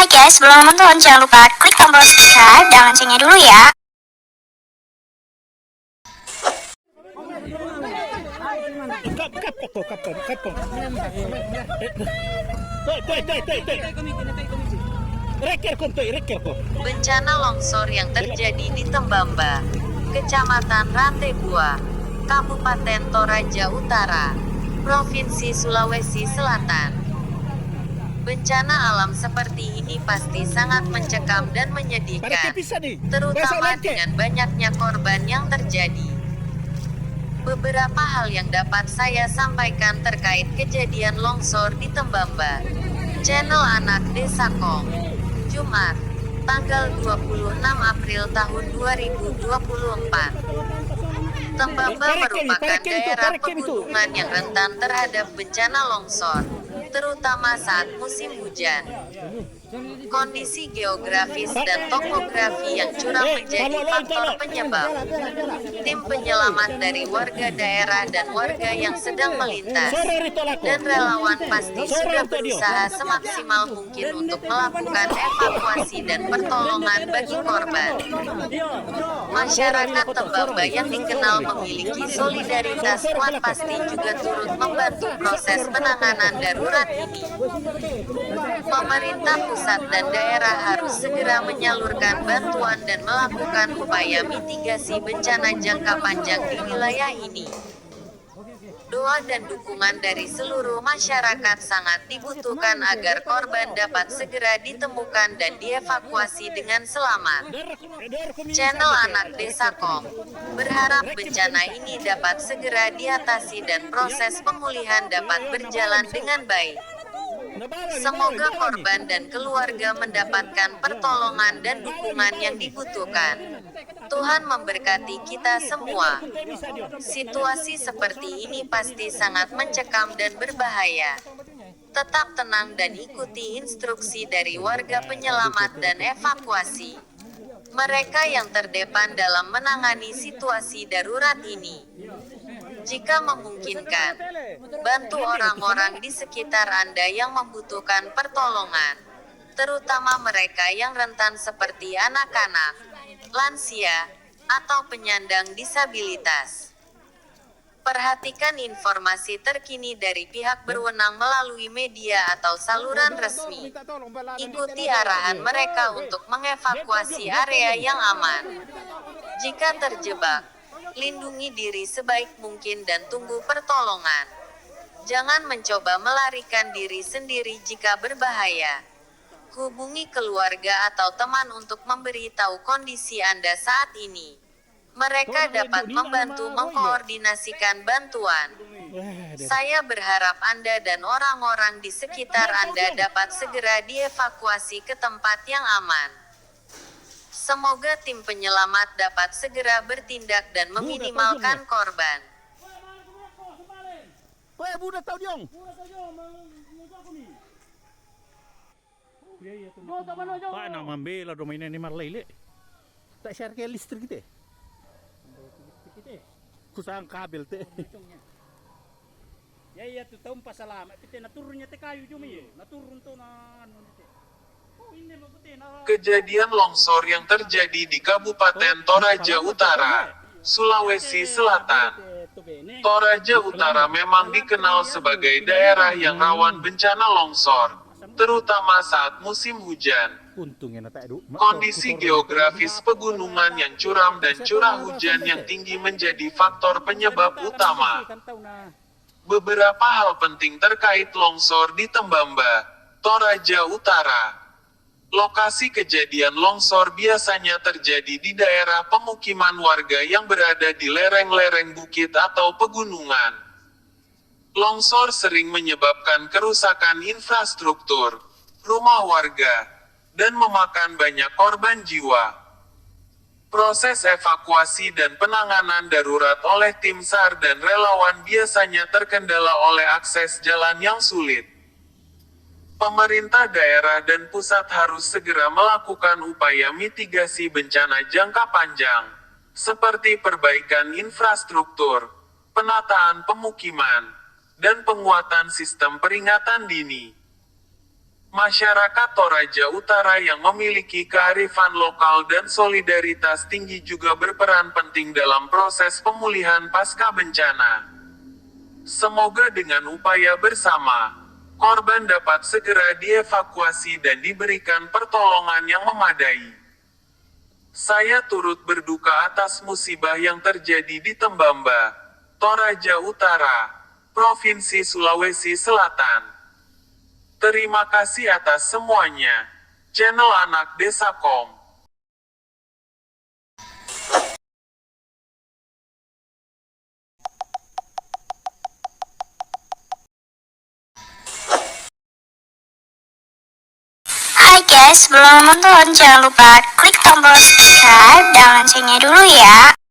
Hai guys, sebelum nonton jangan lupa klik tombol subscribe dan loncengnya dulu ya. Bencana longsor yang terjadi di Tembamba, Kecamatan Rantai Bua, Kabupaten Toraja Utara, Provinsi Sulawesi Selatan. Bencana alam seperti ini pasti sangat mencekam dan menyedihkan, terutama dengan banyaknya korban yang terjadi. Beberapa hal yang dapat saya sampaikan terkait kejadian longsor di Tembamba. Channel Anak Desa Kong, Jumat, tanggal 26 April tahun 2024. Tembamba merupakan daerah pegunungan yang rentan terhadap bencana longsor, terutama saat musim hujan. Kondisi geografis dan topografi yang curam menjadi faktor penyebab. Tim penyelamat dari warga daerah dan warga yang sedang melintas, dan relawan pasti sudah berusaha semaksimal mungkin untuk melakukan evakuasi dan pertolongan bagi korban. Masyarakat Tembamba yang dikenal memiliki solidaritas kuat pasti juga turut membantu proses penanganan darurat ini. Pemerintah pusat dan daerah harus segera menyalurkan bantuan dan melakukan upaya mitigasi bencana jangka panjang di wilayah ini. Doa dan dukungan dari seluruh masyarakat sangat dibutuhkan agar korban dapat segera ditemukan dan dievakuasi dengan selamat. Channel Anak Desa Kong berharap bencana ini dapat segera diatasi dan proses pemulihan dapat berjalan dengan baik. Semoga korban dan keluarga mendapatkan pertolongan dan dukungan yang dibutuhkan. Tuhan memberkati kita semua. Situasi seperti ini pasti sangat mencekam dan berbahaya. Tetap tenang dan ikuti instruksi dari warga penyelamat dan evakuasi. Mereka yang terdepan dalam menangani situasi darurat ini. Jika memungkinkan, bantu orang-orang di sekitar Anda yang membutuhkan pertolongan, terutama mereka yang rentan seperti anak-anak, lansia, atau penyandang disabilitas. Perhatikan informasi terkini dari pihak berwenang melalui media atau saluran resmi. Ikuti arahan mereka untuk mengevakuasi area yang aman. Jika terjebak, lindungi diri sebaik mungkin dan tunggu pertolongan. Jangan mencoba melarikan diri sendiri jika berbahaya. Hubungi keluarga atau teman untuk memberitahu kondisi Anda saat ini. Mereka dapat membantu mengkoordinasikan bantuan. Saya berharap Anda dan orang-orang di sekitar Anda dapat segera dievakuasi ke tempat yang aman. Semoga tim penyelamat dapat segera bertindak dan meminimalkan korban. Pak nak membela domain ini marlele. Tak share ke listrik kita. Kusang kabel teh. Ya tu tahu pasalamat kita naturunnya teh kayu cuma ya. Naturun tu na anu teh. Kejadian longsor yang terjadi di Kabupaten Toraja Utara, Sulawesi Selatan. Toraja Utara memang dikenal sebagai daerah yang rawan bencana longsor, terutama saat musim hujan. Kondisi geografis pegunungan yang curam dan curah hujan yang tinggi menjadi faktor penyebab utama. Beberapa hal penting terkait longsor di Tembamba, Toraja Utara. Lokasi kejadian longsor biasanya terjadi di daerah pemukiman warga yang berada di lereng-lereng bukit atau pegunungan. Longsor sering menyebabkan kerusakan infrastruktur, rumah warga, dan memakan banyak korban jiwa. Proses evakuasi dan penanganan darurat oleh tim SAR dan relawan biasanya terkendala oleh akses jalan yang sulit. Pemerintah daerah dan pusat harus segera melakukan upaya mitigasi bencana jangka panjang, seperti perbaikan infrastruktur, penataan pemukiman, dan penguatan sistem peringatan dini. Masyarakat Toraja Utara yang memiliki kearifan lokal dan solidaritas tinggi juga berperan penting dalam proses pemulihan pasca bencana. Semoga dengan upaya bersama, korban dapat segera dievakuasi dan diberikan pertolongan yang memadai. Saya turut berduka atas musibah yang terjadi di Tembamba, Toraja Utara, Provinsi Sulawesi Selatan. Terima kasih atas semuanya. Channel Anak Desa.com. Hai guys, sebelum nonton jangan lupa klik tombol subscribe dan loncengnya dulu ya.